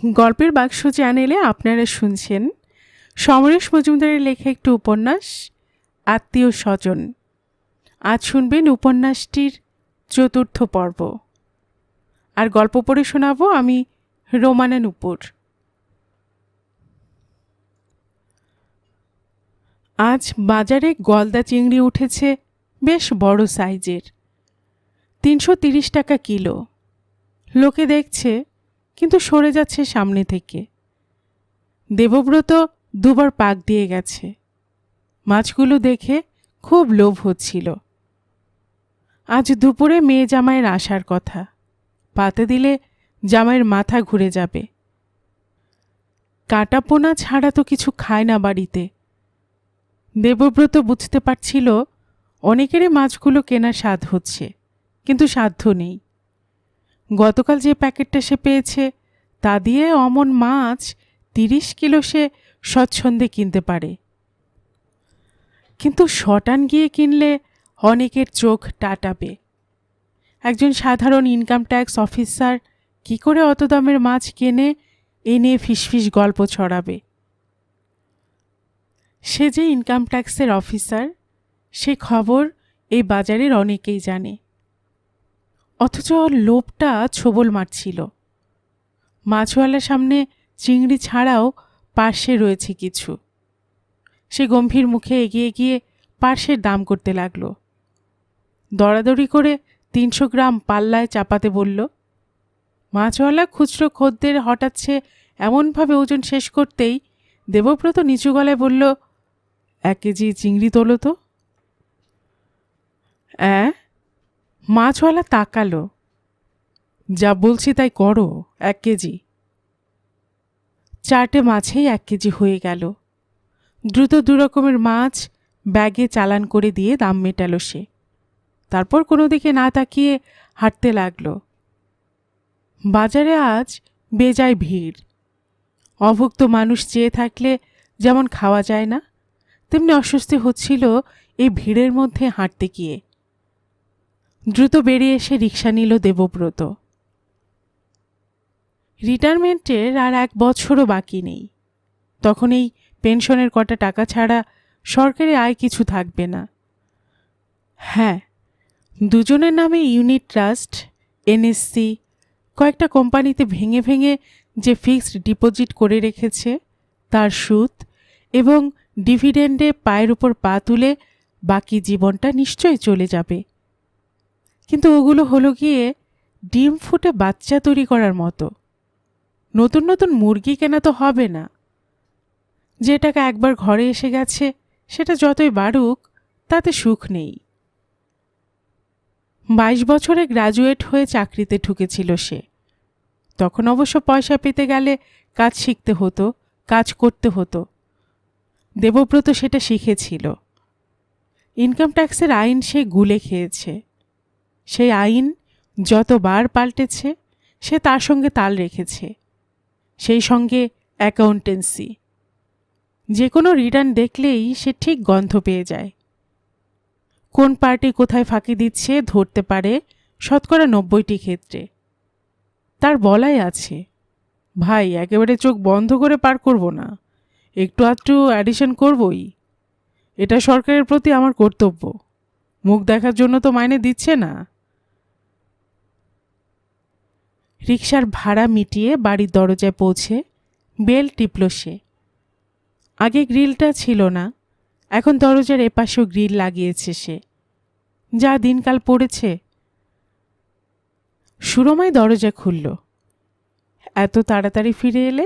গল্পের বাক্স চ্যানেলে আপনারা শুনছেন সমরেশ মজুমদারের লেখা একটি উপন্যাস আত্মীয় স্বজন। আজ শুনবেন উপন্যাসটির ৪র্থ পর্ব। আর গল্প পড়ে শোনাব আমি রোমানা নূপুর। আজ বাজারে গলদা চিংড়ি উঠেছে, বেশ বড় সাইজের, ৩৩০ টাকা কিলো। লোকে দেখছে কিন্তু সরে যাচ্ছে সামনে থেকে। দেবব্রত দুবার পাক দিয়ে গেছে। মাছগুলো দেখে খুব লোভ হচ্ছিল। আজ দুপুরে মেয়ে জামাইয়ের আসার কথা, পাতে দিলে জামাইয়ের মাথা ঘুরে যাবে। কাটা পোনা ছাড়া তো কিছু খায় না বাড়িতে। দেবব্রত বুঝতে পারছিল অনেকেরই মাছগুলো কেনার স্বাদ হচ্ছে, কিন্তু সাধ্য নেই। গতকাল যে প্যাকেটটা সে পেয়েছে তা দিয়ে অমন মাছ ৩০ কিলো সে স্বচ্ছন্দে কিনতে পারে। কিন্তু শটান গিয়ে কিনলে অনেকের চোখ টাটাবে। একজন সাধারণ ইনকাম ট্যাক্স অফিসার কি করে অত দামের মাছ কেনে, এ নিয়ে ফিসফিস গল্প ছড়াবে। সে যে ইনকাম ট্যাক্সের অফিসার, সে খবর এই বাজারের অনেকেই জানে। অথচ লোভটা ছোবল মারছিল। মাছওয়ালার সামনে চিংড়ি ছাড়াও পার্শ্বে রয়েছে কিছু। সে গম্ভীর মুখে এগিয়ে গিয়ে পার্শ্বের দাম করতে লাগল। দরাদরি করে ৩০০ গ্রাম পাল্লায় চাপাতে বলল। মাছওয়ালা খুচরো খদ্দের হটাচ্ছে এমনভাবে ওজন শেষ করতেই দেবব্রত নিচু গলায় বলল, ১ কেজি চিংড়ি তোলো তো। মাছওয়ালা তাকালো। যা বলছি তাই করো, ১ কেজি। 4টে মাছেই ১ কেজি হয়ে গেল। দ্রুত ২ রকমের মাছ ব্যাগে চালান করে দিয়ে দাম মেটালো সে। তারপর কোনো দিকে না তাকিয়ে হাঁটতে লাগলো। বাজারে আজ বেজায় ভিড়। অভুক্ত মানুষ চেয়ে থাকলে যেমন খাওয়া যায় না, তেমনি অস্বস্তি হচ্ছিল এই ভিড়ের মধ্যে হাঁটতে গিয়ে। দ্রুত বেরিয়ে এসে রিকশা নিল দেবব্রত। রিটায়ারমেন্টের আর ১ বছরও বাকি নেই। তখন এই পেনশনের কটা টাকা ছাড়া সরকারি আয় কিছু থাকবে না। হ্যাঁ, দুজনের নামে ইউনিট ট্রাস্ট, এনএসসি, কয়েকটা কোম্পানিতে ভেঙে ভেঙে যে ফিক্সড ডিপোজিট করে রেখেছে তার সুদ এবং ডিভিডেন্ডে পায়ের উপর পা তুলে বাকি জীবনটা নিশ্চয়ই চলে যাবে। কিন্তু ওগুলো হলো গিয়ে ডিম ফুটে বাচ্চা তৈরি করার মতো। নতুন নতুন মুরগি কেনা তো হবে না। যে টাকা একবার ঘরে এসে গেছে সেটা যতই বাড়ুক তাতে সুখ নেই। ২২ বছরে গ্র্যাজুয়েট হয়ে চাকরিতে ঢুকেছিল সে। তখন অবশ্য পয়সা পেতে গেলে কাজ শিখতে হতো, কাজ করতে হতো। দেবব্রত সেটা শিখেছিল। ইনকাম ট্যাক্সের আইন সে গুলে খেয়েছে। সেই আইন যতবার পাল্টেছে সে তার সঙ্গে তাল রেখেছে। সেই সঙ্গে অ্যাকাউন্টেন্সি। যে কোনো রিটার্ন দেখলেই সে ঠিক গন্ধ পেয়ে যায়। কোন পার্টি কোথায় ফাঁকি দিচ্ছে ধরতে পারে ৯০% ক্ষেত্রে। তার বলাই আছে, ভাই একেবারে চোখ বন্ধ করে পার করব না, একটু আধটু অ্যাডিশন করবই। এটা সরকারের প্রতি আমার কর্তব্য। মুখ দেখার জন্য তো মাইনে দিচ্ছে না। রিকশার ভাড়া মিটিয়ে বাড়ির দরজায় পৌঁছে বেল টিপল সে। আগে গ্রিলটা ছিল না, এখন দরজার এপাশেও গ্রিল লাগিয়েছে সে। যা দিনকাল পড়েছে। সুরমাই দরজা খুলল। এত তাড়াতাড়ি ফিরে এলে?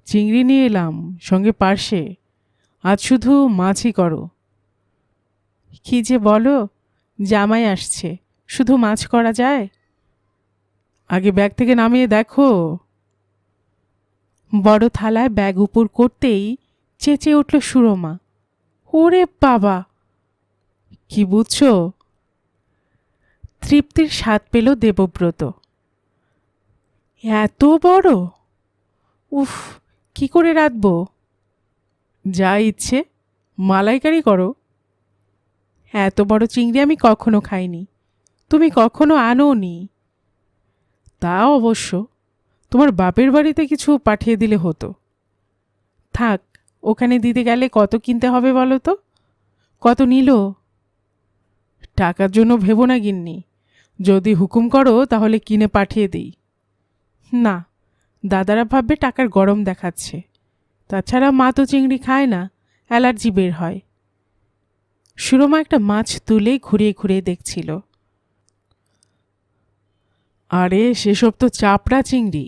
চিংড়ি নিয়ে এলাম, সঙ্গে পার্শে। আজ শুধু মাছই করো। কি যে বলো, জামাই আসছে, শুধু মাছ করা যায়? আগে ব্যাগ থেকে নামিয়ে দেখো। বড় থালায় ব্যাগ উপর করতেই চেঁচিয়ে উঠল সুরমা, ওরে বাবা! কি বুঝছো? তৃপ্তির স্বাদ পেল দেবব্রত। এত বড়! উফ, কি করে রাখবো? যা ইচ্ছে মালাইকারি করো। এত বড় চিংড়ি আমি কখনো খাইনি, তুমি কখনো আনোনি। তা অবশ্য, তোমার বাপের বাড়িতে কিছু পাঠিয়ে দিলে হতো। থাক, ওখানে দিতে গেলে কত কিনতে হবে বলো তো? কত নিল? টাকার জন্য ভেবো না গিন্নি, যদি হুকুম করো তাহলে কিনে পাঠিয়ে দিই। না, দাদারা ভাববে টাকার গরম দেখাচ্ছে। তাছাড়া মা তো চিংড়ি খায় না, অ্যালার্জি বের হয়। সুরমা একটা মাছ তুলে ঘুরিয়ে ঘুরিয়ে দেখছিল। আরে সেসব তো চাপড়া চিংড়ি,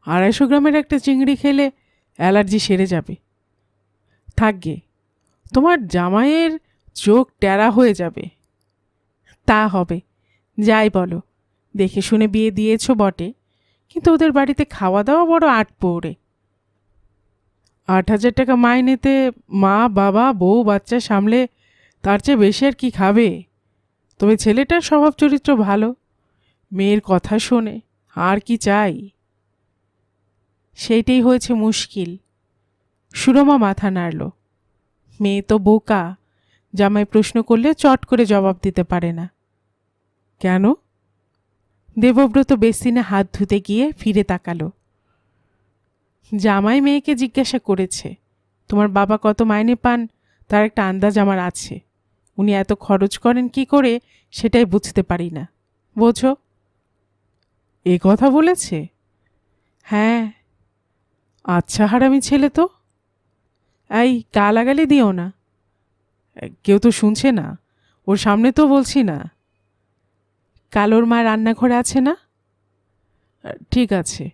250 গ্রামের একটা চিংড়ি খেলে অ্যালার্জি সেরে যাবে। থাকগে, তোমার জামাইয়ের চোখ টেরা হয়ে যাবে। তা হবে, যাই বলো, দেখে শুনে বিয়ে দিয়েছ বটে, কিন্তু ওদের বাড়িতে খাওয়া দাওয়া বড় আটপৌড়ে। 8,000 টাকা মাইনেতে মা বাবা বউ বাচ্চা সামলে তার চেয়ে বেশি আর কি খাবে? তবে ছেলেটার স্বভাব চরিত্র ভালো, মেয়ের কথা শোনে, আর কি চাই? সেইটাই হয়েছে মুশকিল। সুরমা মাথা নাড়ল। মেয়ে তো বোকা, জামাই প্রশ্ন করলে চট করে জবাব দিতে পারে না। কেন? দেবব্রত বেসিনে হাত ধুতে গিয়ে ফিরে তাকালো। জামাই মেয়েকে জিজ্ঞাসা করেছে, তোমার বাবা কত মাইনে পান তার একটা আন্দাজ আমার আছে। উনি এত খরচ করেন কি করে সেটাই বুঝতে পারি না, বোঝো? এ কথা বলেছে? হ্যাঁ। আচ্ছা হারামি ছেলে তো। এই গালাগালি দিও না, কেউ তো শুনছে না, ওর সামনে তো বলছি না। কালোর মা রান্নাঘরে আছে না? ঠিক আছে,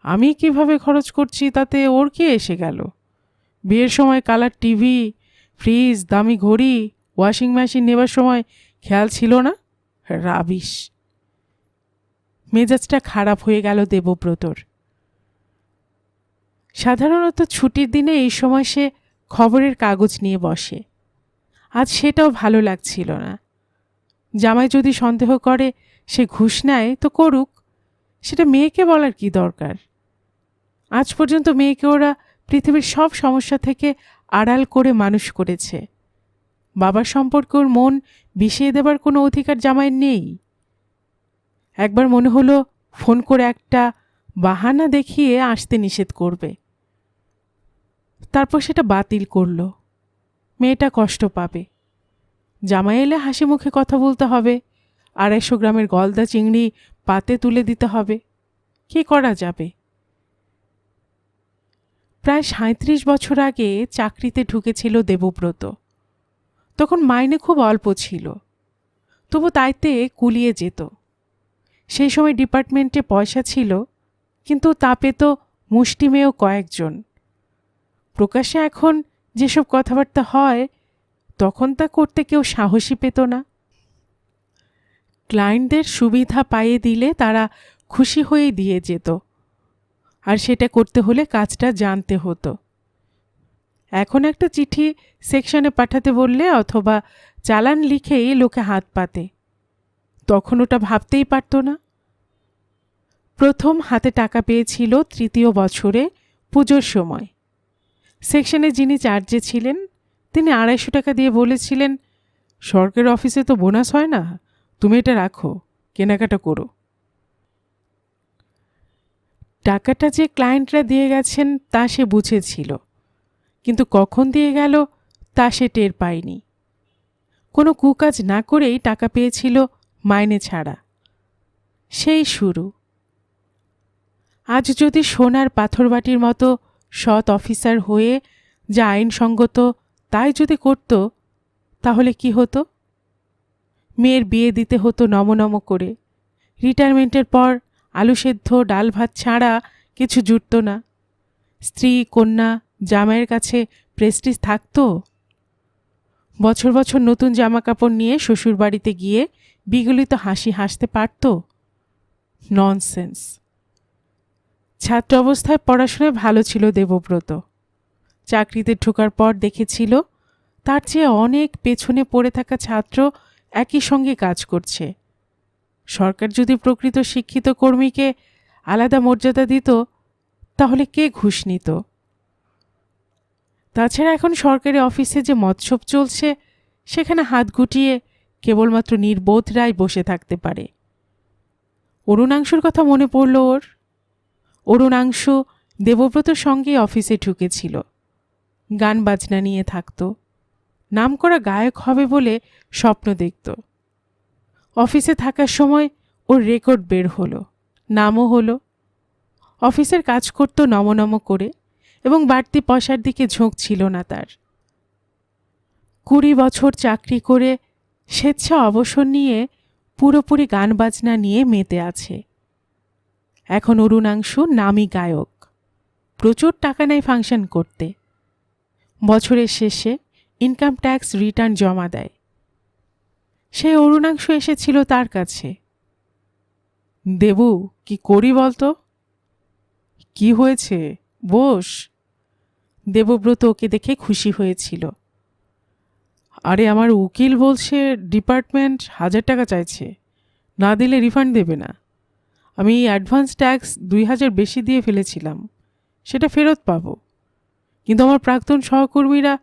আমি কিভাবে খরচ করছি তাতে ওর কি এসে গেল? বিয়ের সময় কালার টিভি, ফ্রিজ, দামি ঘড়ি, ওয়াশিং মেশিন নেবার সময় খেয়াল ছিল না? রাবিশ। মেজাজটা খারাপ হয়ে গেল দেবব্রতর। সাধারণত ছুটির দিনে এই সময় সে খবরের কাগজ নিয়ে বসে। আজ সেটাও ভালো লাগছিল না। জামাই যদি সন্দেহ করে সে ঘুষ নেয় তো করুক, সেটা মেয়েকে বলার কি দরকার? আজ পর্যন্ত মেয়েকে ওরা পৃথিবীর সব সমস্যা থেকে আড়াল করে মানুষ করেছে। বাবার সম্পর্কে ওর মন বিষিয়ে দেবার কোনো অধিকার জামাইয়ের নেই। একবার মনে হলো ফোন করে একটা বাহানা দেখিয়ে আসতে নিষেধ করবে। তারপর সেটা বাতিল করল। মেয়েটা কষ্ট পাবে। জামাই এলে হাসি মুখে কথা বলতে হবে, 250 গ্রামের গলদা চিংড়ি পাতে তুলে দিতে হবে। কি করা যাবে? প্রায় 37 বছর আগে চাকরিতে ঢুকেছিল দেবব্রত। তখন মাইনে খুব অল্প ছিল, তবু তাইতে কুলিয়ে যেত। সেই সময় ডিপার্টমেন্টে পয়সা ছিল, কিন্তু তা পেত মুষ্টিমেয় কয়েকজন। প্রকাশ্যে এখন যেসব কথাবার্তা হয়, তখন তা করতে কেউ সাহসী পেত না। ক্লায়েন্টদের সুবিধা পাইয়ে দিলে তারা খুশি হয়ে দিয়ে যেত, আর সেটা করতে হলে কাজটা জানতে হতো। এখন একটা চিঠি সেকশনে পাঠাতে বললে অথবা চালান লিখেই লোকে হাত পাতে। তখন ওটা ভাবতেই পারত না। প্রথম হাতে টাকা পেয়েছিল 3য় বছরে পুজোর সময়। সেকশনে যিনি চার্জে ছিলেন তিনি 250 টাকা দিয়ে বলেছিলেন, সরকারি অফিসে তো বোনাস হয় না, তুমি এটা রাখো, কেনাকাটা করো। টাকাটা যে ক্লায়েন্টরা দিয়ে গেছেন তা সে বুঝেছিল, কিন্তু কখন দিয়ে গেল তা সে টের পায়নি। কোনো কুকাজ না করেই টাকা পেয়েছিল মাইনে ছাড়া। সেই শুরু। আজ যদি সোনার পাথরবাটির মতো সৎ অফিসার হয়ে যা আইনসঙ্গত তাই যদি করত, তাহলে কি হতো? মেয়ের বিয়ে দিতে হতো নমনম করে। রিটায়ারমেন্টের পর আলু সেদ্ধ ডাল ভাত ছাড়া কিছু জুটত না। স্ত্রী কন্যা জামাইয়ের কাছে প্রেস্টিজ থাকতো? বছর বছর নতুন জামা কাপড় নিয়ে শ্বশুর বাড়িতে গিয়ে বিগলিত হাসি হাসতে পারত? ননসেন্স। ছাত্র অবস্থায় পড়াশোনায় ভালো ছিল দেবব্রত। চাকরিতে ঢোকার পর দেখেছিল তার চেয়ে অনেক পেছনে পড়ে থাকা ছাত্র একই সঙ্গে কাজ করছে। সরকার যদি প্রকৃত শিক্ষিত কর্মীকে আলাদা মর্যাদা দিত, তাহলে কে ঘুষ নিত? তাছাড়া এখন সরকারি অফিসে যে মৎসব চলছে, সেখানে হাত গুটিয়ে কেবলমাত্র নির্বোধরাই বসে থাকতে পারে। অরুণাংশুর কথা মনে পড়ল ওর। অরুণাংশু দেবব্রতর সঙ্গে অফিসে ঢুকেছিল। গান বাজনা নিয়ে থাকত, নামকরা গায়ক হবে বলে স্বপ্ন দেখত। অফিসে থাকার সময় ওর রেকর্ড বের হলো, নামও হলো। অফিসের কাজ করত নমনম করে এবং বাড়তি পয়সার দিকে ঝোঁক ছিল না তার। 20 বছর চাকরি করে স্বেচ্ছা অবসর নিয়ে পুরোপুরি গান বাজনা নিয়ে মেতে আছে। এখন অরুণাংশু নামী গায়ক, প্রচুর টাকা নেয় ফাংশন করতে। বছরের শেষে ইনকাম ট্যাক্স রিটার্ন জমা দেয়। সেই অরুণাংশু এসেছিল তার কাছে। দেবু, কি করি বলতো? কি হয়েছে, বস। দেবব্রত ওকে দেখে খুশি হয়েছিল। আরে আমার উকিল বলছে ডিপার্টমেন্ট 1000 টাকা চাইছে, না দিলে রিফান্ড দেবে না। আমি অ্যাডভান্স ট্যাক্স 2000 বেশি দিয়ে ফেলেছিলাম, সেটা ফেরত পাবো। কিন্তু আমার প্রাক্তন সহকর্মীরা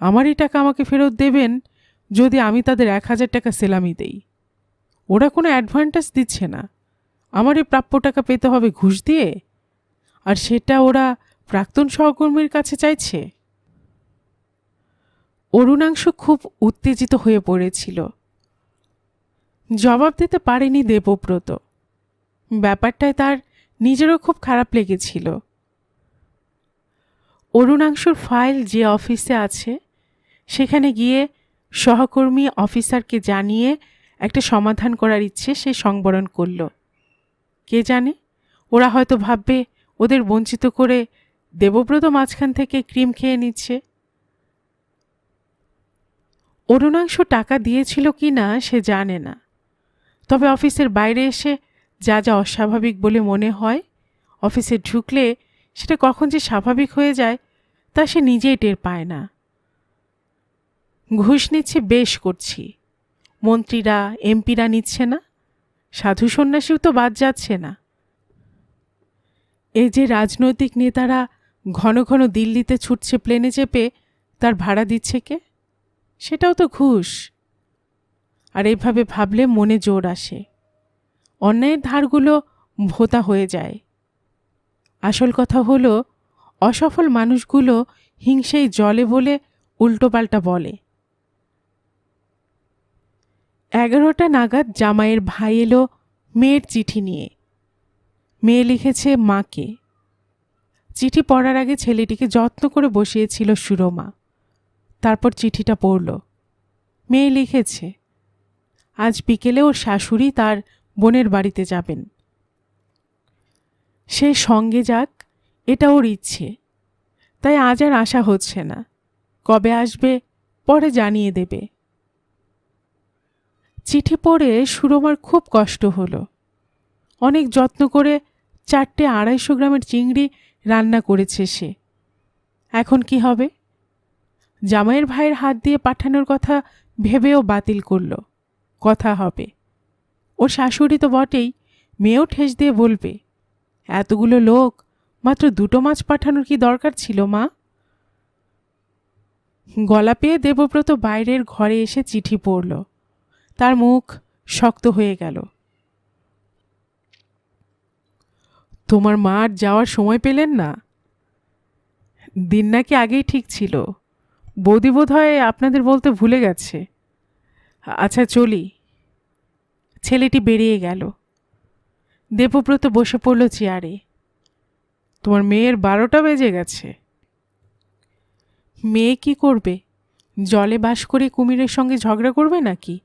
আমারই টাকা আমাকে ফেরত দেবেন যদি আমি তাদের 1000 টাকা সেলামি দেই। ওরা কোনো অ্যাডভান্টেজ দিচ্ছে না, আমারই প্রাপ্য টাকা পেতে হবে ঘুষ দিয়ে, আর সেটা ওরা প্রাক্তন সহকর্মীর কাছে চাইছে। অরুণাংশু খুব উত্তেজিত হয়ে পড়েছিল। জবাব দিতে পারেনি দেবব্রত। ব্যাপারটায় তার নিজেরও খুব খারাপ লেগেছিল। অরুণাংশুর ফাইল যে অফিসে আছে সেখানে গিয়ে সহকর্মী অফিসারকে জানিয়ে একটা সমাধান করার ইচ্ছে সে সংবরণ করল। কে জানে, ওরা হয়তো ভাববে ওদের বঞ্চিত করে দেবব্রত মাঝখান থেকে ক্রিম খেয়ে নিচ্ছে। অরুণাংশু টাকা দিয়েছিল কি না সে জানে না, তবে অফিসের বাইরে এসে যা যা অস্বাভাবিক বলে মনে হয়, অফিসে ঢুকলে সেটা কখন যে স্বাভাবিক হয়ে যায় তা সে নিজেই টের পায় না। ঘুষ নিচ্ছে বেশ করছি, মন্ত্রীরা এমপিরা নিচ্ছে না, সাধু সন্ন্যাসীও তো বাদ যাচ্ছে না। এই যে রাজনৈতিক নেতারা ঘন ঘন দিল্লিতে ছুটছে প্লেনে চেপে, তার ভাড়া দিচ্ছে কে? সেটাও তো ঘুষ। আর এইভাবে ভাবলে মনে জোর আসে, অন্যায়ের ধারগুলো ভোঁতা হয়ে যায়। আসল কথা হলো, অসফল মানুষগুলো হিংসেই জলে বলে উল্টোপাল্টা বলে। 11টা নাগাদ জামাইয়ের ভাই এলো মেয়ের চিঠি নিয়ে। মেয়ে লিখেছে মাকে। চিঠি পড়ার আগে ছেলেটিকে যত্ন করে বসিয়েছিল সুরমা। তারপর চিঠিটা পড়ল। মেয়ে লিখেছে, আজ বিকেলে ওর শাশুড়ি তার বোনের বাড়িতে যাবেন, সে সঙ্গে যাক, এটা ওর ইচ্ছে। তাই আজ আর আশা হচ্ছে না, কবে আসবে পরে জানিয়ে দেবে। চিঠি পড়ে সুরমার খুব কষ্ট হলো। অনেক যত্ন করে 4টে 250 গ্রামের চিংড়ি রান্না করেছে সে। এখন কি হবে? জামাইয়ের ভাইয়ের হাত দিয়ে পাঠানোর কথা ভেবেও বাতিল করল। কথা হবে, ওর শাশুড়ি তো বটেই, মেয়েও ঠেস দিয়ে বলবে, এতগুলো লোক, মাত্র 2টো মাছ পাঠানোর কি দরকার ছিল মা? গলা পেয়ে দেবব্রত বাইরের ঘরে এসে চিঠি পড়ল। তার মুখ শক্ত হয়ে গেল। তোমার মা আর যাওয়ার সময় পেলেন না? দিন নাকি আগেই ঠিক ছিল, বৌদি বোধ হয় আপনাদের বলতে ভুলে গেছে। আচ্ছা চলি। ছেলেটি বেরিয়ে গেল। দেবব্রত বসে পড়ল চেয়ারে। তোমার মেয়ের 12টা বেজে গেছে। মেয়ে কি করবে? জলে বাস করে কুমিরের সঙ্গে ঝগড়া করবে নাকি?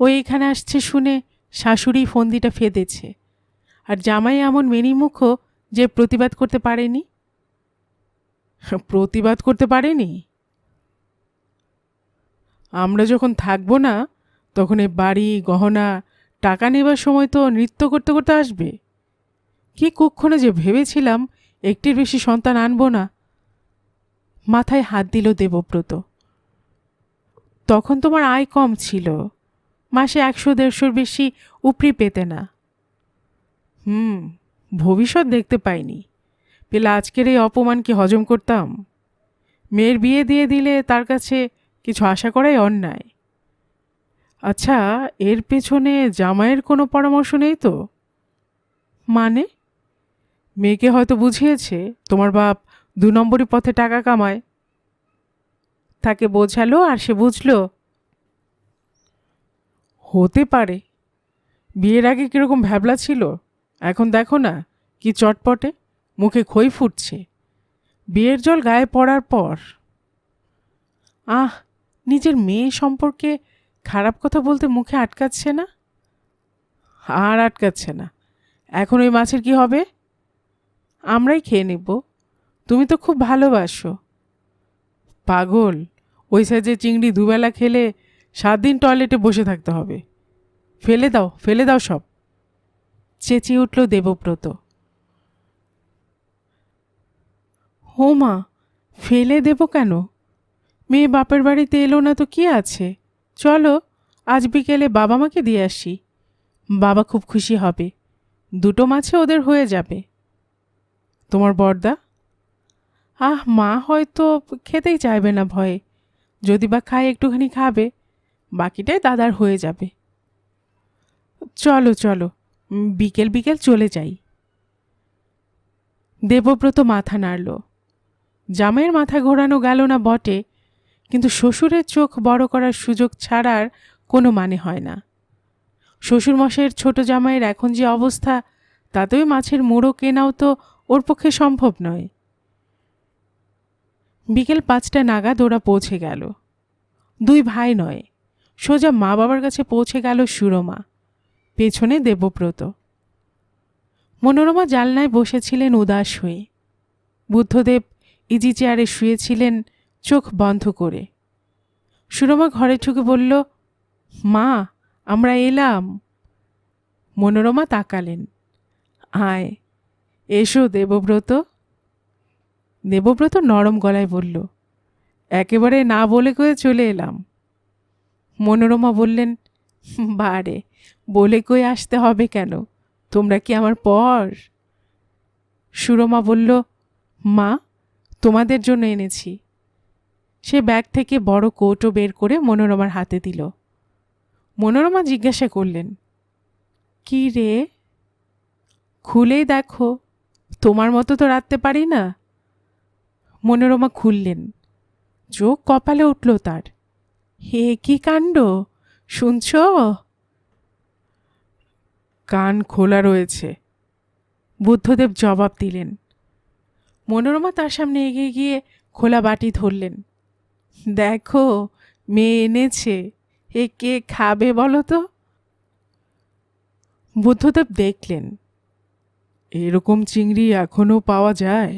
ও এখানে আসছে শুনে শাশুড়ি ফন্দিটা ফেদেছে, আর জামাই এমন মেনিমুখো যে প্রতিবাদ করতে পারেনি। প্রতিবাদ করতে পারেনি? আমরা যখন থাকবো না তখন এই বাড়ি গহনা টাকা নেবার সময় তো নৃত্য করতে করতে আসবে। কি কুক্ষণে যে ভেবেছিলাম একটির বেশি সন্তান আনবো না। মাথায় হাত দিল দেবব্রত। তখন তোমার আয় কম ছিল, মাসে 100-150 বেশি উপরি পেতে না। ভবিষ্যৎ দেখতে পাইনি, পেলে আজকের এই অপমান কি হজম করতাম? মেয়ের বিয়ে দিয়ে দিলে তার কাছে কিছু আশা করাই অন্যায়। আচ্ছা, এর পেছনে জামাইয়ের কোনো পরামর্শ নেই তো? মানে? মেয়েকে হয়তো বুঝিয়েছে তোমার বাপ 2 নম্বরই পথে টাকা কামায়, তাকে বোঝালো আর সে বুঝলো। হতে পারে। বিয়ের আগে কিরকম ভ্যাবলা ছিল, এখন দেখো না কি চটপটে, মুখে খই ফুটছে। বিয়ের জল গায়ে পড়ার পর নিজের মেয়ে সম্পর্কে খারাপ কথা বলতে মুখে আটকাচ্ছে না। আর আটকাচ্ছে না। এখন ওই মাছের কি হবে? আমরাই খেয়ে নেব। তুমি তো খুব ভালোবাসো। পাগল, ওই সাইজে চিংড়ি দুবেলা খেলে 7 দিন টয়লেটে বসে থাকতে হবে। ফেলে দাও, ফেলে দাও সব, চেঁচিয়ে উঠল দেবব্রত। হো মা, ফেলে দেব কেন? মেয়ে বাপের বাড়িতে এলো না তো কি আছে, চলো আজ বিকেলে বাবা মাকে দিয়ে আসি। বাবা খুব খুশি হবে, 2 মাছে ওদের হয়ে যাবে। তোমার বড়দা? মা হয়তো খেতেই চাইবে না ভয়ে, যদি বা খায় একটুখানি খাবে, বাকিটাই দাদার হয়ে যাবে। চলো চলো, বিকেল বিকেল চলে যাই। দেবব্রত মাথা নাড়ল। জামাইয়ের মাথা ঘোরানো গেল না বটে, কিন্তু শ্বশুরের চোখ বড় করার সুযোগ ছাড়ার কোনো মানে হয় না। শ্বশুরমশাইয়ের ছোট জামাইয়ের এখন যে অবস্থা, তাতেই মাছের মুড়ো কেনাও তো ওর পক্ষে সম্ভব নয়। বিকেল 5টা নাগাদ ওরা পৌঁছে গেল। 2 ভাই নয়, সোজা মা বাবার কাছে পৌঁছে গেল সুরমা, পেছনে দেবব্রত। মনোরমা জানলায় বসেছিলেন উদাস হয়ে। বুদ্ধদেব ইজি চেয়ারে শুয়েছিলেন চোখ বন্ধ করে। সুরমা ঘরে ঢুকে বলল, মা, আমরা এলাম। মনোরমা তাকালেন। আয়, এসো দেবব্রত। দেবব্রত নরম গলায় বলল, একেবারে না বলে কয়ে চলে এলাম। মনোরমা বললেন, বারে, বলে কয়ে আসতে হবে কেন, তোমরা কি আমার পর? সুরমা বলল, মা, তোমাদের জন্য এনেছি। সে ব্যাগ থেকে বড় কৌটো বের করে মনোরমার হাতে দিল। মনোরমা জিজ্ঞাসা করলেন, কি রে? খুলেই দেখো, তোমার মতো তো রাখতে পারি না। মনোরমা খুললেন। চোখ কপালে উঠল তার। হে কি কাণ্ড, শুনছ? কান খোলা রয়েছে, বুদ্ধদেব জবাব দিলেন। মনোরমা তার সামনে এগিয়ে গিয়ে খোলা বাটি ধরলেন। দেখো, মেয়ে এনেছে, এ কে খাবে বলো তো? বুদ্ধদেব দেখলেন, এরকম চিংড়ি এখনো পাওয়া যায়?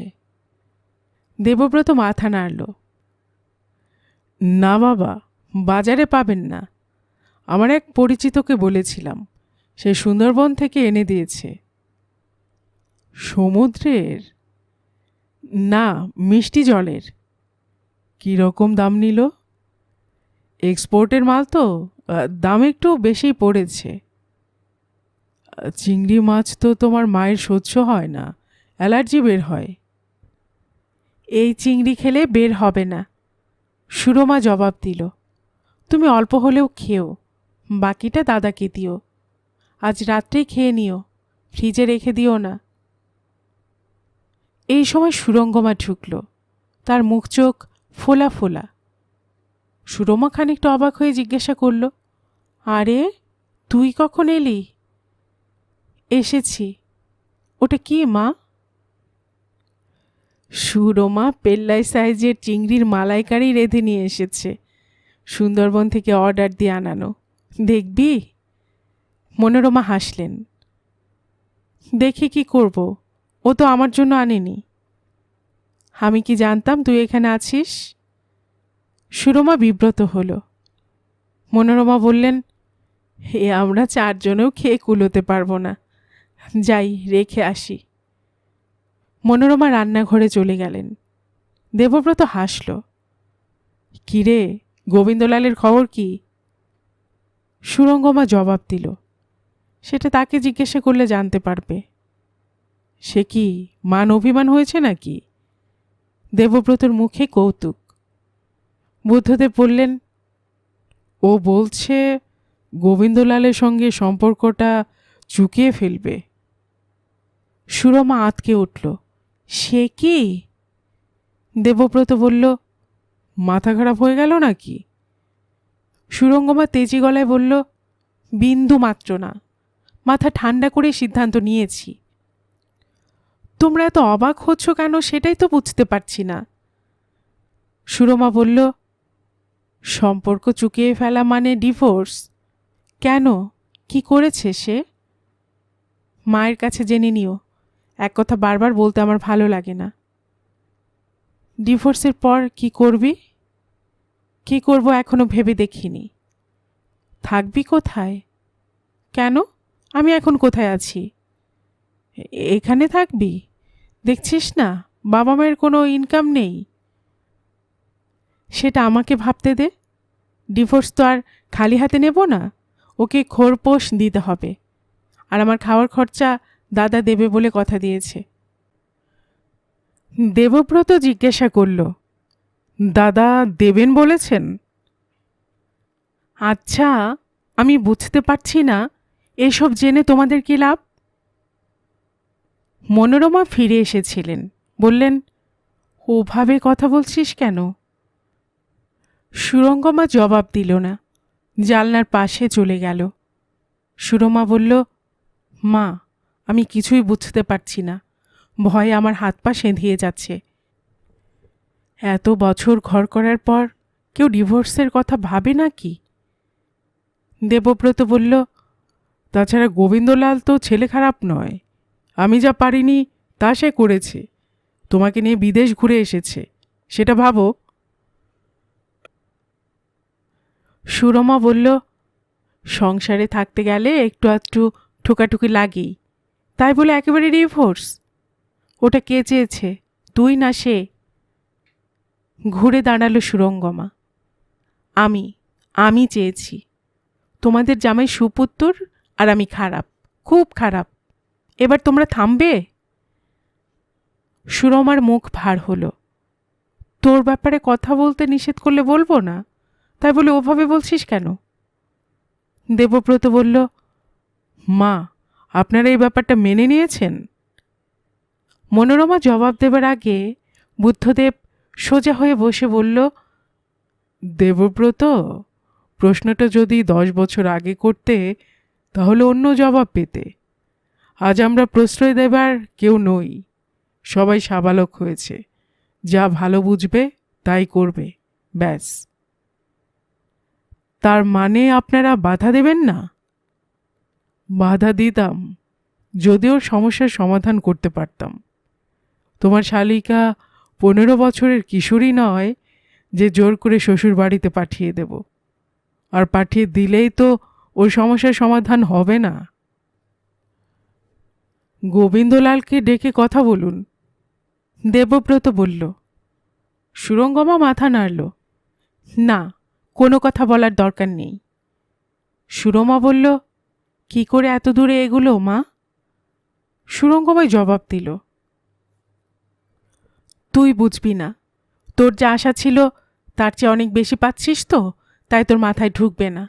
দেবব্রত মাথা নাড়ল। না বাবা, বাজারে পাবেন না। আমার এক পরিচিতকে বলেছিলাম, সে সুন্দরবন থেকে এনে দিয়েছে। সমুদ্রের? না, মিষ্টি জলের। কী রকম দাম নিল? এক্সপোর্টের মাল তো, দাম একটু বেশি পড়েছে। চিংড়ি মাছ তো তোমার মায়ের সহ্য হয় না, অ্যালার্জি বের হয়। এই চিংড়ি খেলে বের হবে না, সুরমা জবাব দিল। তুমি অল্প হলেও খেও, বাকিটা দাদাকে দিও। আজ রাত্রেই খেয়ে নিও, ফ্রিজে রেখে দিও না। এই সময় সুরঙ্গমা ঢুকল, তার মুখ চোখ ফোলা ফোলা। সুরমা খানিকটা অবাক হয়ে জিজ্ঞাসা করল, আরে তুই কখন এলি? এসেছি। ওটা কি মা? সুরমা পেল্লাই সাইজের চিংড়ির মালাইকারি রেঁধে নিয়ে এসেছে, সুন্দরবন থেকে অর্ডার দিয়ে আনানো। দেখবি? মনোরমা হাসলেন। দেখে কি করব, ও তো আমার জন্য আনেনি। আমি কি জানতাম তুই এখানে আছিস? সুরমা বিব্রত হল। মনোরমা বললেন, আমরা 4 জনেও খেয়ে কুলোতে পারবো না, যাই রেখে আসি। মনোরমা রান্নাঘরে চলে গেলেন। দেবব্রত হাসল। কিরে, গোবিন্দলালের খবর কি? সুরঙ্গমা জবাব দিল, সেটা তাকে জিজ্ঞাসা করলে জানতে পারবে। সে কি মান অভিমান হয়েছে নাকি? দেবব্রতর মুখে কৌতুক। বুদ্ধদেব বললেন, ও বলছে গোবিন্দলালের সঙ্গে সম্পর্কটা চুকিয়ে ফেলবে। সুরমা আঁতকে উঠল। সে কি? দেবব্রত বলল, মাথা খারাপ হয়ে গেল নাকি? সুরঙ্গমা তেজি গলায় বলল, বিন্দু মাত্র না, মাথা ঠান্ডা করে সিদ্ধান্ত নিয়েছি। তোমরা এত অবাক হচ্ছ কেন সেটাই তো বুঝতে পারছি না। সুরমা বলল, সম্পর্ক চুকিয়ে ফেলা মানে ডিভোর্স? কেন, কি করেছে সে? মায়ের কাছে জেনে নিও, এক কথা বারবার বলতে আমার ভালো লাগে না। ডিভোর্সের পর কি করবি? কি করব এখনো ভেবে দেখিনি। থাকবি কোথায়? কেন, আমি এখন কোথায় আছি? এখানে থাকবি? দেখছিস না বাবা মায়ের কোনো ইনকাম নেই। সেটা আমাকে ভাবতে দে। ডিভোর্স তো আর খালি হাতে নেব না, ওকে খোরপোশ দিতে হবে। আর আমার খাওয়ার খরচা দাদা দেবে বলে কথা দিয়েছে। দেবব্রত জিজ্ঞাসা করল, দাদা দেবেন বলেছেন? আচ্ছা, আমি বুঝতে পারছি না এসব জেনে তোমাদের কি লাভ? মনোরমা ফিরে এসেছিলেন, বললেন, ওভাবে কথা বলছিস কেন? সুরঙ্গমা জবাব দিল না, জানলার পাশে চলে গেল। সুরমা বলল, মা, আমি কিছুই বুঝতে পারছি না, ভয়ে আমার হাত পা সেঁধিয়ে যাচ্ছে। এত বছর ঘর করার পর কেউ ডিভোর্সের কথা ভাবে নাকি? দেবব্রত বলল, তাছাড়া গোবিন্দলাল তো ছেলে খারাপ নয়, আমি যা পারিনি তা সে করেছে, তোমাকে নিয়ে বিদেশ ঘুরে এসেছে, সেটা ভাবো। সুরমা বলল, সংসারে থাকতে গেলে একটু আধটু ঠোকাঠুকি লাগেই, তাই বলে একেবারে ডিভোর্স? ওটা কে চেয়েছে, তুই না সে? ঘুরে দাঁড়ালো সুরঙ্গমা। আমি আমি চেয়েছি। তোমাদের জামাই সুপুত্তর আর আমি খারাপ, খুব খারাপ। এবার তোমরা থামবে? সুরমার মুখ ভার হলো। তোর ব্যাপারে কথা বলতে নিষেধ করলে বলবো না, তাই বলে ওভাবে বলছিস কেন? দেবব্রত বলল, মা, আপনারা এই ব্যাপারটা মেনে নিয়েছেন? মনোরমা জবাব দেবার আগে বুদ্ধদেব সোজা হয়ে বসে বলল, দেবব্রত, প্রশ্নটা যদি 10 বছর আগে করতে তাহলে অন্য জবাব পেতে। আজ আমরা প্রশ্রয় দেবার কেউ নই, সবাই সাবালক হয়েছে, যা ভালো বুঝবে তাই করবে, ব্যাস। তার মানে আপনারা বাধা দেবেন না? বাধা দিতাম যদি ওর সমস্যার সমাধান করতে পারতাম। তোমার শালিকা 15 বছরের কিশোরী নয় যে জোর করে শ্বশুর বাড়িতে পাঠিয়ে দেব, আর পাঠিয়ে দিলেই তো ওই সমস্যার সমাধান হবে না। গোবিন্দলালকে ডেকে কথা বলুন, দেবব্রত বলল। সুরঙ্গমা মাথা নাড়ল, না, কোনো কথা বলার দরকার নেই। সুরমা বলল, কি করে এত দূরে এগুলো মা? সুরঙ্গমায় জবাব দিল, তুই বুঝবি না, তোর যা আশা ছিল তার চেয়ে অনেক বেশি পাচ্ছিস তো, তাই তোর মাথায় ঢুকবে না।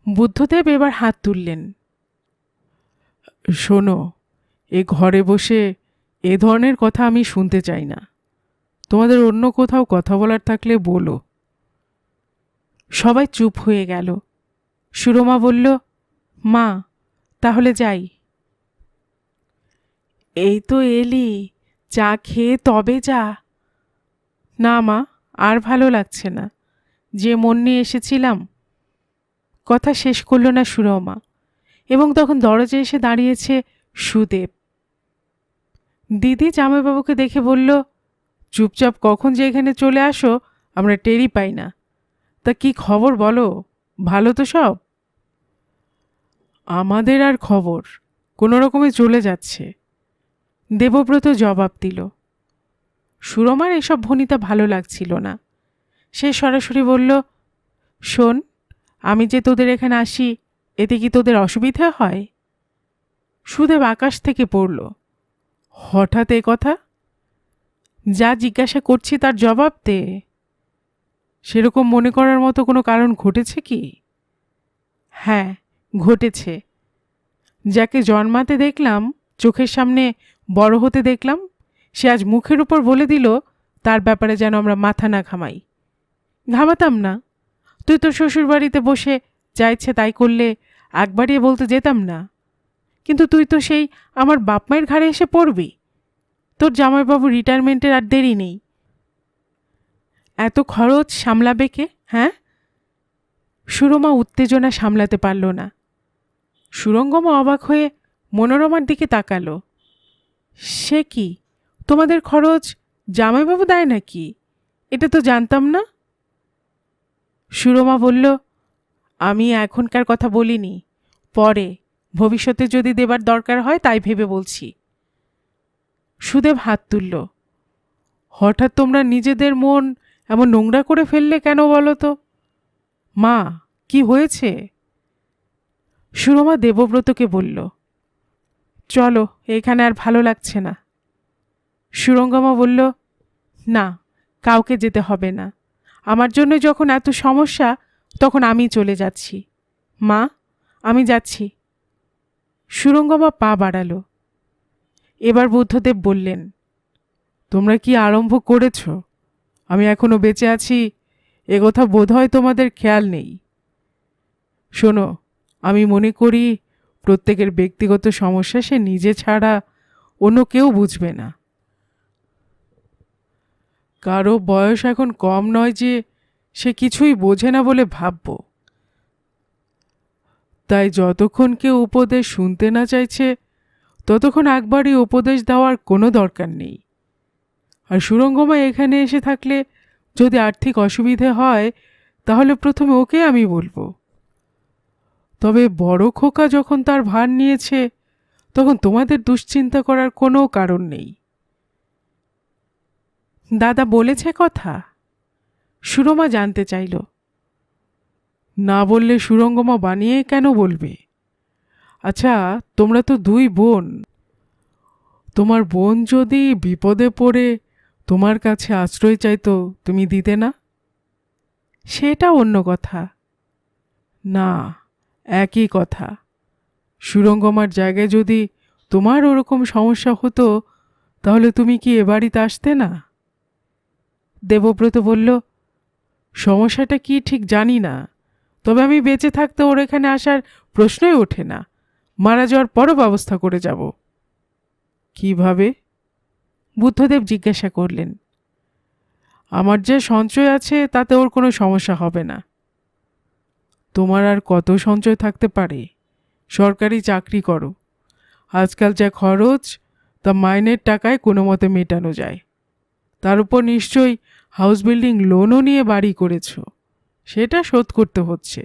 বুদ্ধদেব এবার হাত তুললেন। শোনো, এ ঘরে বসে এ ধরনের কথা আমি শুনতে চাই না। তোমাদের অন্য কোথাও কথা বলার থাকলে বলো। সবাই চুপ হয়ে গেল। সুরমা বলল, মা, তাহলে যাই। এই তো এলি, চা খেয়ে তবে যা। না মা, আর ভালো লাগছে না, যে মন নিয়ে এসেছিলাম। কথা শেষ করল না সুরমা, এবং তখন দরজায় এসে দাঁড়িয়েছে সুদেব। দিদি জামাইবাবুকে দেখে বলল, চুপচাপ কখন যে এখানে চলে আসো আমরা টেরই পাই না। তা কি খবর বলো, ভালো তো সব? আমাদের আর খবর, কোনো রকমে চলে যাচ্ছে, দেবব্রত জবাব দিল। সুরমার এসব ভনিতা ভালো লাগছিল না। সে সরাসরি বলল, শোন, আমি যে তোদের এখানে আসি এতে কি তোদের অসুবিধা হয়? সুদেব আকাশ থেকে পড়ল, হঠাৎ এ কথা? যা জিজ্ঞাসা করছি তার জবাব দে। সেরকম মনে করার মতো কোনো কারণ ঘটেছে কি? হ্যাঁ, ঘটেছে। যাকে জন্মাতে দেখলাম, চোখের সামনে বড় হতে দেখলাম, সে আজ মুখের উপর বলে দিল তার ব্যাপারে যেন আমরা মাথা না ঘামাই। ঘামাতাম না। তুই তোর শ্বশুর বাড়িতে বসে যা ইচ্ছে তাই করলে একবারই বলতে যেতাম না, কিন্তু তুই তো সেই আমার বাপ মায়ের ঘাড়ে এসে পড়বি। তোর জামাইবাবু রিটায়ারমেন্টের আর দেরি নেই। এত খরচ সামলাবে কে? হ্যাঁ? সুরমা উত্তেজনা সামলাতে পারল না। সুরঙ্গমা অবাক হয়ে মনোরমার দিকে তাকালো। সে কি, তোমাদের খরচ জামাইবাবু দেয় নাকি? এটা তো জানতাম না। সুরমা বলল, আমি এখনকার কথা বলিনি, পরে ভবিষ্যতে যদি দেবার দরকার হয় তাই ভেবে বলছি। সুদেব হাত তুলল। হঠাৎ তোমরা নিজেদের মন এমন নোংরা করে ফেললে কেন বলো তো? মা, কি হয়েছে? সুরমা দেবব্রতকে বলল, চলো, এখানে আর ভালো লাগছে না। সুরঙ্গমা বলল, না, কাউকে যেতে হবে না। আমার জন্য যখন এত সমস্যা, তখন আমি চলে যাচ্ছি। মা, আমি যাচ্ছি। সুরঙ্গমা পা বাড়ালো। এবার বুদ্ধদেব বললেন, তোমরা কি আরম্ভ করেছ? আমি এখনো বেঁচে আছি এ কথা বোধহয় তোমাদের খেয়াল নেই। শোনো, আমি মনে করি প্রত্যেকের ব্যক্তিগত সমস্যা সে নিজে ছাড়া অন্য কেউ বুঝবে না। কারো বয়স এখন কম নয় যে সে কিছুই বোঝে না বলে ভাবব। তাই যতক্ষণ কেউ উপদেশ শুনতে না চাইছে, ততক্ষণ একবারই উপদেশ দেওয়ার কোনো দরকার নেই। আর সুরঙ্গমা এখানে এসে থাকলে যদি আর্থিক অসুবিধে হয়, তাহলে প্রথমে ওকে আমি বলবো। তবে বড় খোকা যখন তার ভার নিয়েছে, তখন তোমাদের দুশ্চিন্তা করার কোনো কারণ নেই। দাদা বলেছে কথা? সুরমা জানতে চাইল। না বললে সুরঙ্গমা বানিয়ে কেন বলবে? আচ্ছা, তোমরা তো দুই বোন। তোমার বোন যদি বিপদে পড়ে তোমার কাছে আশ্রয় চাইতো, তুমি দিতে না? সেটা অন্য কথা। না, একই কথা। সুরঙ্গমার জায়গায় যদি তোমার ওরকম সমস্যা হতো, তাহলে তুমি কি এ বাড়িতে আসতে না? দেবব্রত বলল, সমস্যাটা কি ঠিক জানি না, তবে আমি বেঁচে থাকতে ওর এখানে আসার প্রশ্নই ওঠে না। মারা যাওয়ার পরও ব্যবস্থা করে যাব। কিভাবে? বুদ্ধদেব জিজ্ঞাসা করলেন। আমার যে সঞ্চয় আছে তাতে ওর কোনো সমস্যা হবে না। তোমার আর কত সঞ্চয় থাকতে পারে? সরকারি চাকরি করো। আজকাল যা খরচ তা মাইনের টাকায় কোনো মতে মেটানো যায়। তার উপর নিশ্চয়ই হাউস বিল্ডিং লোনও নিয়ে বাড়ি করেছ, সেটা শোধ করতে হচ্ছে।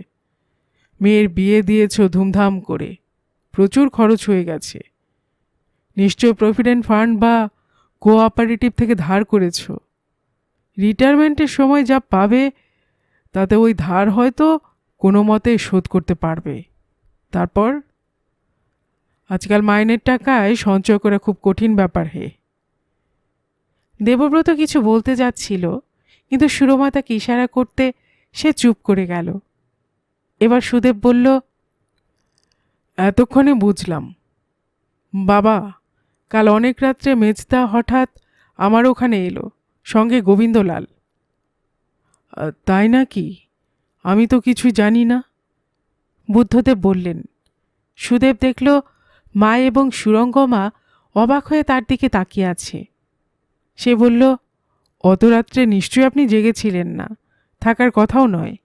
মেয়ের বিয়ে দিয়েছ ধুমধাম করে, প্রচুর খরচ হয়ে গেছে। নিশ্চয় প্রভিডেন্ট ফান্ড বা কোঅপারেটিভ থেকে ধার করেছ। রিটায়ারমেন্টের সময় যা পাবে তাতে ওই ধার হয়তো কোনো মতে শোধ করতে পারবে। তারপর? আজকাল মাইনের টাকায় সঞ্চয় করা খুব কঠিন ব্যাপার হে। দেবব্রত কিছু বলতে যাচ্ছিল, কিন্তু সুরমা তাকে ইশারা করতে সে চুপ করে গেল। এবার সুদেব বলল, এতক্ষণে বুঝলাম। বাবা, কাল অনেক রাত্রে মেজদা হঠাৎ আমার ওখানে এলো, সঙ্গে গোবিন্দলাল। তাই নাকি? আমি তো কিছুই জানি না। বুদ্ধদেব বললেন। সুদেব দেখল মা এবং সুরঙ্গমা অবাক হয়ে তার দিকে তাকিয়ে আছে। সে বলল, অত রাত্রে নিশ্চয়ই আপনি জেগেছিলেন না, থাকার কথাও নয়।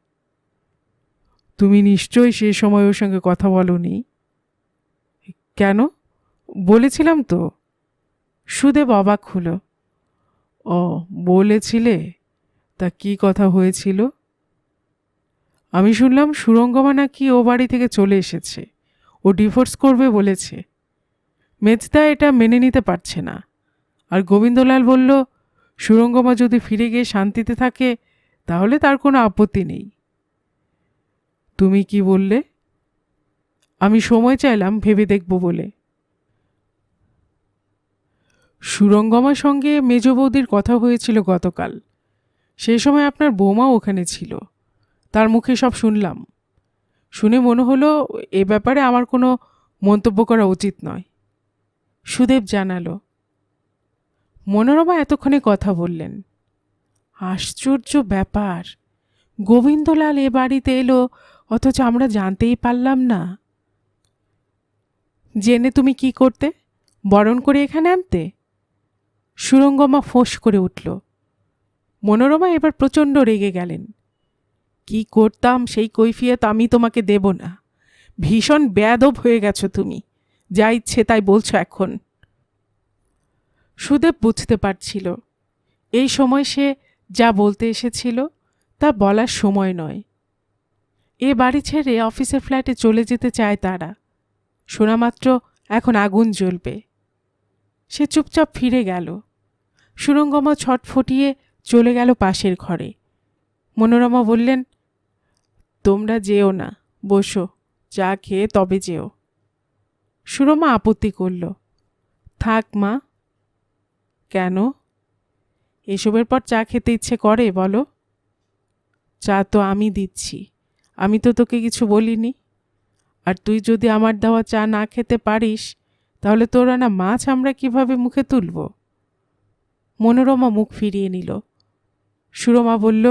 তুমি নিশ্চয়ই সে সময় ওর সঙ্গে কথা বলনি? কেন? বলেছিলাম তো। সুদেব অবাক হলো। ও, বলেছিলে? তা কি কথা হয়েছিল? আমি শুনলাম সুরঙ্গমা নাকি ও বাড়ি থেকে চলে এসেছে, ও ডিভোর্স করবে বলেছে। মেজদা এটা মেনে নিতে পারছে না। আর গোবিন্দলাল বলল, সুরঙ্গমা যদি ফিরে গিয়ে শান্তিতে থাকে তাহলে তার কোনো আপত্তি নেই। তুমি কি বললে? আমি সময় চাইলাম ভেবে দেখব বলে। সুরঙ্গমার সঙ্গে মেজ বৌদির কথা হয়েছিল গতকাল। সেই সময় আপনার বৌমাও ওখানে ছিল, তার মুখে সব শুনলাম। শুনে মনে হলো এ ব্যাপারে আমার কোনো মন্তব্য করা উচিত নয়, সুদেব জানালো। মনোরমা এতক্ষণে কথা বললেন। আশ্চর্য ব্যাপার, গোবিন্দলাল এ বাড়িতে এলো, অথচ আমরা জানতেই পারলাম না। জেনে তুমি কি করতে? বরণ করে এখানে আনতে? সুরঙ্গমা ফোঁস করে উঠল। মনোরমা এবার প্রচণ্ড রেগে গেলেন। কি করতাম সেই কৈফিয়ত আমি তোমাকে দেব না। ভীষণ বেয়াদব হয়ে গেছো তুমি, যা ইচ্ছে তাই বলছো এখন। সুদেব বুঝতে পারছিল এই সময় সে যা বলতে এসেছিল তা বলার সময় নয়। এ বাড়ি ছেড়ে অফিসের ফ্ল্যাটে চলে যেতে চায় তারা। শোনামাত্র এখন আগুন জ্বলবে। সে চুপচাপ ফিরে গেল। সুরঙ্গমা ছটফটিয়ে চলে গেল পাশের ঘরে। মনোরমা বললেন, তোমরা যেও না, বসো, চা খেয়ে তবে যেও। সুরমা আপত্তি করল। থাক মা। কেন? এসবের পর চা খেতে ইচ্ছে করে বলো? চা তো আমি দিচ্ছি, আমি তো তোকে কিছু বলিনি। আর তুই যদি আমার দেওয়া চা না খেতে পারিস তাহলে তোরা না মাছ আমরা কিভাবে মুখে তুলব? মনোরমা মুখ ফিরিয়ে নিল। সুরমা বলল,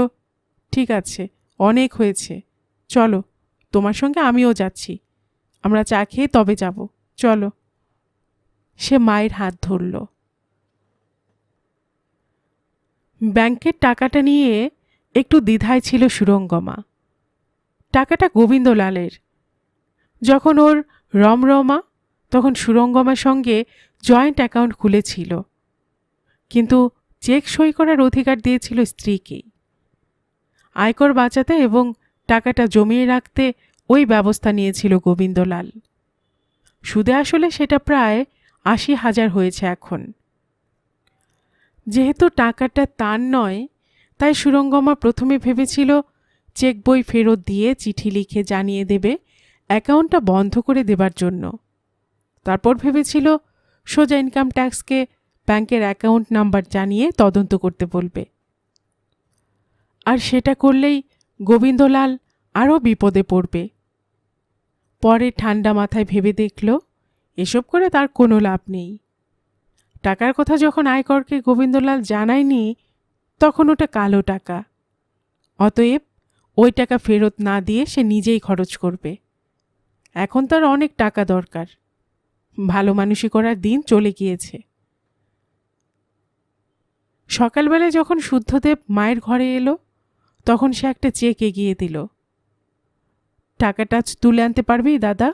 ঠিক আছে, অনেক হয়েছে, চলো, তোমার সঙ্গে আমিও যাচ্ছি। আমরা চা খেয়ে তবে যাব, চলো। সে মায়ের হাত ধরল। ব্যাংকের টাকাটা নিয়ে একটু দ্বিধায় ছিল সুরঙ্গমা। টাকাটা গোবিন্দলালের। যখন ওর রমরমা, তখন সুরঙ্গমার সঙ্গে জয়েন্ট অ্যাকাউন্ট খুলেছিল, কিন্তু চেক সই করার অধিকার দিয়েছিল স্ত্রীকেই। আয়কর বাঁচাতে এবং টাকাটা জমিয়ে রাখতে ওই ব্যবস্থা নিয়েছিল গোবিন্দলাল। সুদে আসলে সেটা প্রায় ৮০,০০০ হয়েছে এখন। যেহেতু টাকাটা তার নয়, তাই সুরঙ্গমা প্রথমে ভেবেছিল চেক বই ফেরত দিয়ে চিঠি লিখে জানিয়ে দেবে অ্যাকাউন্টটা বন্ধ করে দেবার জন্য। তারপর ভেবেছিল সোজা ইনকাম ট্যাক্সকে ব্যাংকের অ্যাকাউন্ট নাম্বার জানিয়ে তদন্ত করতে বলবে। আর সেটা করলেই গোবিন্দলাল আরও বিপদে পড়বে। পরে ঠান্ডা মাথায় ভেবে দেখল এসব করে তার কোনো লাভ নেই। টাকার কথা যখন আয়করকে গোবিন্দলাল জানায়নি, তখন ওটা কালো টাকা। অতএব ওই টাকা ফেরত না দিয়ে সে নিজেই খরচ করবে। এখন তার অনেক টাকা দরকার। ভালো মানুষই করার দিন চলে গিয়েছে। সকালবেলায় যখন শুদ্ধদেব মায়ের ঘরে এলো, তখন সে একটা চেক এগিয়ে দিল। টাকাটা তুলে আনতে পারবি দাদা?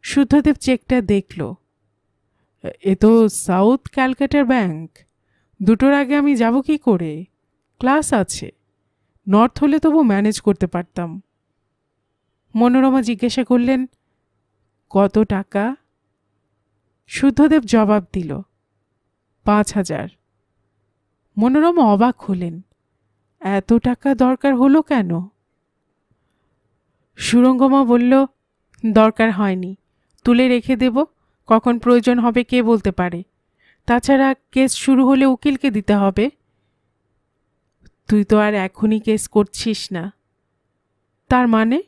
শুদ্ধদেব চেকটা দেখল। এ তো সাউথ ক্যালকাটার ব্যাংক। দুটোর আগে আমি যাব কি করে? ক্লাস আছে। নর্থ হলে তবু ম্যানেজ করতে পারতাম। মনোরমা জিজ্ঞাসা করলেন, কত টাকা? শুদ্ধদেব জবাব দিল, ৫,০০০। মনোরমা অবাক হলেন, এত টাকা দরকার হলো কেন? সুরঙ্গমা বলল, দরকার হয়নি, তুলে রেখে দেব, কখন প্রয়োজন হবে কে বলতে পারে। তাছাড়া কেস শুরু হলে উকিলকে দিতে হবে। তুই তো আর এখনই কেস করছিস না। তার মানে?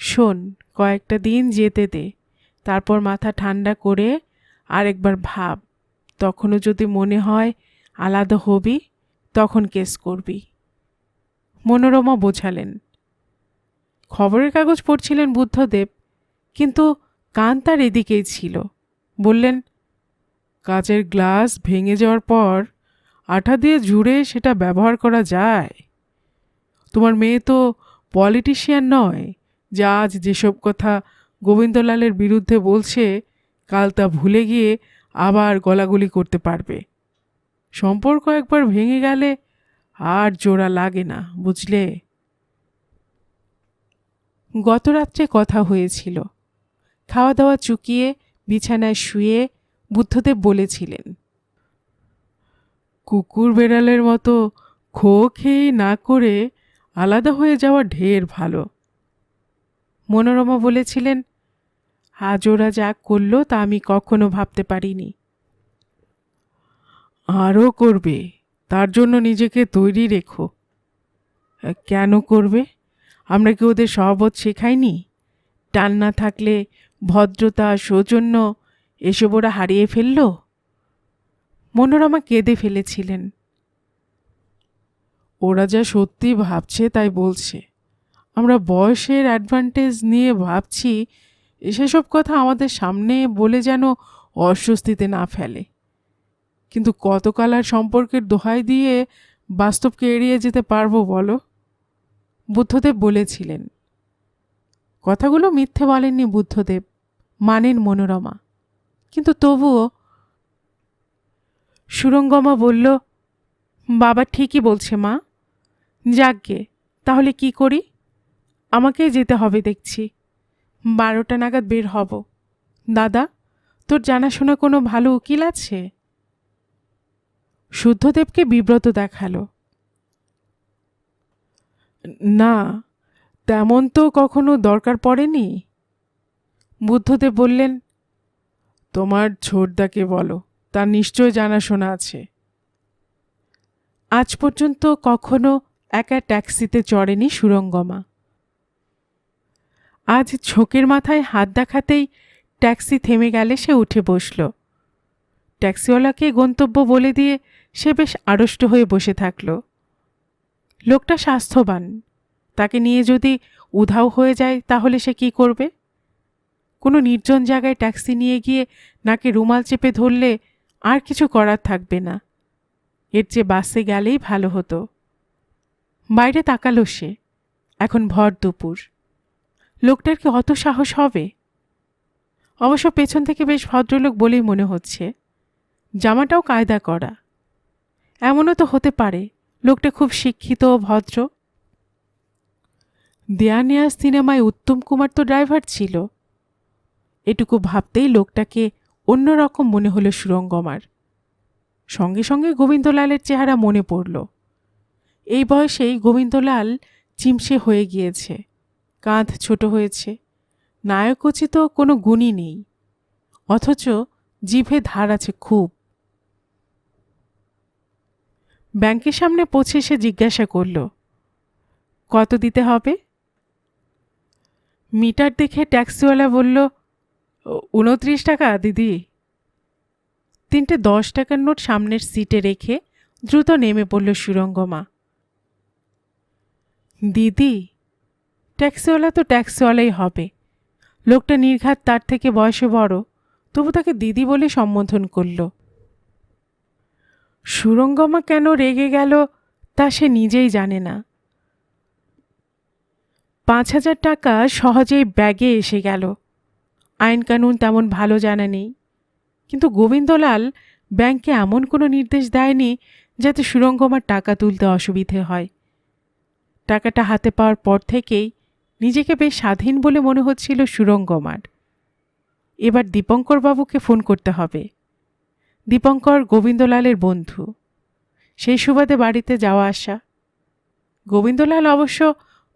শোন, কয়েকটা দিন যেতে দে, তারপর মাথা ঠান্ডা করে আরেকবার ভাব। তখনও যদি মনে হয় আলাদা হবি, তখন কেস করবি। মনোরমা বোঝালেন। খবরের কাগজ পড়ছিলেন বুদ্ধদেব, কিন্তু কান তার এদিকেই ছিল। বললেন, কাচের গ্লাস ভেঙে যাওয়ার পর আঠা দিয়ে জুড়ে সেটা ব্যবহার করা যায়। তোমার মেয়ে তো পলিটিশিয়ান নয়, যা আজ যেসব কথা গোবিন্দলালের বিরুদ্ধে বলছে, কাল তা ভুলে গিয়ে আবার গলাগলি করতে পারবে। সম্পর্ক একবার ভেঙে গেলে আর জোড়া লাগে না, বুঝলে? গত রাত্রে কথা হয়েছিল। খাওয়া দাওয়া চুকিয়ে বিছানায় শুয়ে বুদ্ধদেব বলেছিলেন, কুকুর বেড়ালের মতো খো খেয়ে না করে আলাদা হয়ে যাওয়া ঢের ভালো। মনোরমা বলেছিলেন, আজ ওরা যা করলো তা আমি কখনো ভাবতে পারিনি। আরও করবে, তার জন্য নিজেকে তৈরি রেখো। কেন করবে? আমরা কি ওদের স্বভাব শেখাইনি? টান না থাকলে ভদ্রতা, সৌজন্য এসব ওরা হারিয়ে ফেলল। মনোরমা কেঁদে ফেলেছিলেন। ওরা যা সত্যি ভাবছে তাই বলছে। আমরা বয়সের অ্যাডভান্টেজ নিয়ে ভাবছি, সেসব কথা আমাদের সামনে বলে যেন অস্বস্তিতে না ফেলে। কিন্তু কতকাল আর সম্পর্কের দোহাই দিয়ে বাস্তবকে এড়িয়ে যেতে পারবো বলো? বুদ্ধদেব বলেছিলেন। কথাগুলো মিথ্যে বলেননি বুদ্ধদেব, মানেন মনোরমা। কিন্তু তবুও সুরঙ্গমা বলল, বাবা ঠিকই বলছে মা। যাকগে, তাহলে কি করি? আমাকেই যেতে হবে দেখছি। 12টা নাগাদ বের হব। দাদা, তোর জানাশোনা কোনো ভালো উকিল আছে? শুদ্ধদেবকে বিব্রত দেখালো। না, তেমন তো কখনো দরকার পড়েনি। বুদ্ধদেব বললেন, তোমার ছোটদাকে বলো, তার নিশ্চয় জানাশোনা আছে। আজ পর্যন্ত কখনো একা ট্যাক্সিতে চড়েনি সুরঙ্গমা। আজ ঝোঁকের মাথায় হাত দেখাতেই ট্যাক্সি থেমে গেলে সে উঠে বসল। ট্যাক্সিওয়ালাকে গন্তব্য বলে দিয়ে সে বেশ আড়ষ্ট হয়ে বসে থাকল। লোকটা স্বাস্থ্যবান, তাকে নিয়ে যদি উধাও হয়ে যায় তাহলে সে কি করবে? কোনো নির্জন জায়গায় ট্যাক্সি নিয়ে গিয়ে নাকে রুমাল চেপে ধরলে আর কিছু করার থাকবে না। এর চেয়ে বাসে গেলেই ভালো হতো। বাইরে তাকালো সে। এখন ভর দুপুর। লোকটার কি অত সাহস হবে? অবশ্য পেছন থেকে বেশ ভদ্রলোক বলেই মনে হচ্ছে। জামাটাও কায়দা করা। এমনও তো হতে পারে লোকটা খুব শিক্ষিত ও ভদ্র। দেয়ানিয়া সিনেমায় উত্তম কুমার তো ড্রাইভার ছিল। এটুকু ভাবতেই লোকটাকে অন্যরকম মনে হলো সুরঙ্গমার। সঙ্গে সঙ্গে গোবিন্দলালের চেহারা মনে পড়ল। এই বয়সেই গোবিন্দলাল চিমসে হয়ে গিয়েছে, কাঁধ ছোট হয়েছে, নায়কোচিত কোনো গুণই নেই, অথচ জিভে ধার আছে খুব। ব্যাংকের সামনে পৌঁছে সে জিজ্ঞাসা করল, কত দিতে হবে? মিটার দেখে ট্যাক্সিওয়ালা বলল, 29 টাকা দিদি। 3টে 10 টাকার নোট সামনের সিটে রেখে দ্রুত নেমে পড়ল সুরঙ্গমা। দিদি? ট্যাক্সিওয়ালা তো ট্যাক্সিওয়ালাই হবে। লোকটা নির্ঘাত তার থেকে বয়সে বড়, তবু তাকে দিদি বলে সম্বোধন করল। সুরঙ্গমা কেন রেগে গেল তা সে নিজেই জানে না। 5,000 টাকা সহজেই ব্যাগে এসে গেল। আইন কানুন তেমন ভালো জানা নেই, কিন্তু গোবিন্দলাল ব্যাংকে এমন কোনো নির্দেশ দেয়নি যাতে সুরঙ্গমার টাকা তুলতে অসুবিধে হয়। টাকাটা হাতে পাওয়ার পর থেকেই নিজেকে বেশ স্বাধীন বলে মনে হচ্ছিল সুরঙ্গমার। এবার দীপঙ্কর বাবুকে ফোন করতে হবে। দীপঙ্কর গোবিন্দলালের বন্ধু, সেই সুবাদে বাড়িতে যাওয়া আসা। গোবিন্দলাল অবশ্য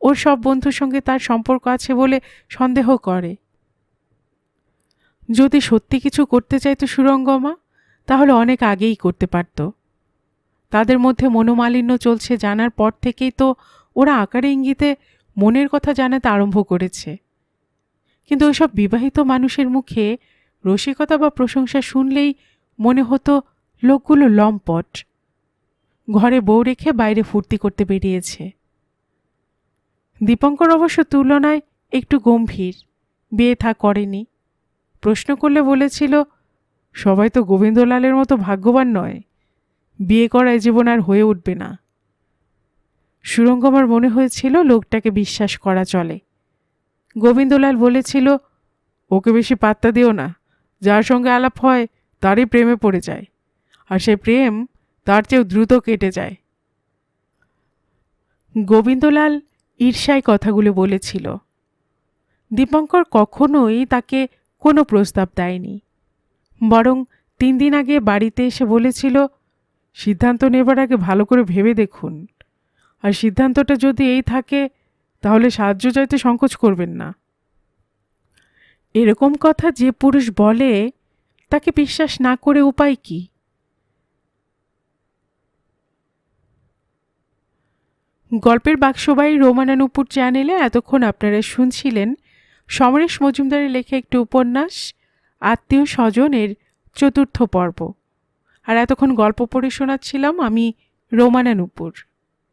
ওর সব বন্ধুর সঙ্গে তার সম্পর্ক আছে বলে সন্দেহ করে। যদি সত্যি কিছু করতে চাইতো সুরঙ্গমা, তাহলে অনেক আগেই করতে পারত। তাদের মধ্যে মনোমালিন্য চলছে জানার পর থেকেই তো ওরা আকারে ইঙ্গিতে মনের কথা জানাতে আরম্ভ করেছে। কিন্তু ওইসব বিবাহিত মানুষের মুখে রসিকতা বা প্রশংসা শুনলেই মনে হতো লোকগুলো লম্পট, ঘরে বউ রেখে বাইরে ফুর্তি করতে বেরিয়েছে। দীপঙ্কর অবশ্য তুলনায় একটু গম্ভীর, বিয়ে থা করেনি। প্রশ্ন করলে বলেছিল, সবাই তো গোবিন্দলালের মতো ভাগ্যবান নয়, বিয়ে করা এ জীবন আর হয়ে উঠবে না। সুরঙ্গমার মনে হয়েছিল লোকটাকে বিশ্বাস করা চলে। গোবিন্দলাল বলেছিল, ওকে বেশি পাত্তা দিও না, যার সঙ্গে আলাপ হয় তারই প্রেমে পড়ে যায়, আর সে প্রেম তার চেয়েও দ্রুত কেটে যায়। গোবিন্দলাল ঈর্ষায় কথাগুলো বলেছিল। দীপঙ্কর কখনোই তাকে কোনো প্রস্তাব দেয়নি, বরং 3 দিন আগে বাড়িতে এসে বলেছিল, সিদ্ধান্ত নেবার আগে ভালো করে ভেবে দেখুন, আর সিদ্ধান্তটা যদি এই থাকে তাহলে সাহায্য চাইতে সংকোচ করবেন না। এরকম কথা যে পুরুষ বলে তাকে বিশ্বাস না করে উপায় কি? গল্পের বাক্সবাই রোমানানুপুর চ্যানেলে এতক্ষণ আপনারা শুনছিলেন সমরেশ মজুমদারের লেখা একটি উপন্যাস আত্মীয় স্বজনের ৪র্থ পর্ব। আর এতক্ষণ গল্প পড়ে শোনাচ্ছিলাম আমি রোমানা নূপুর।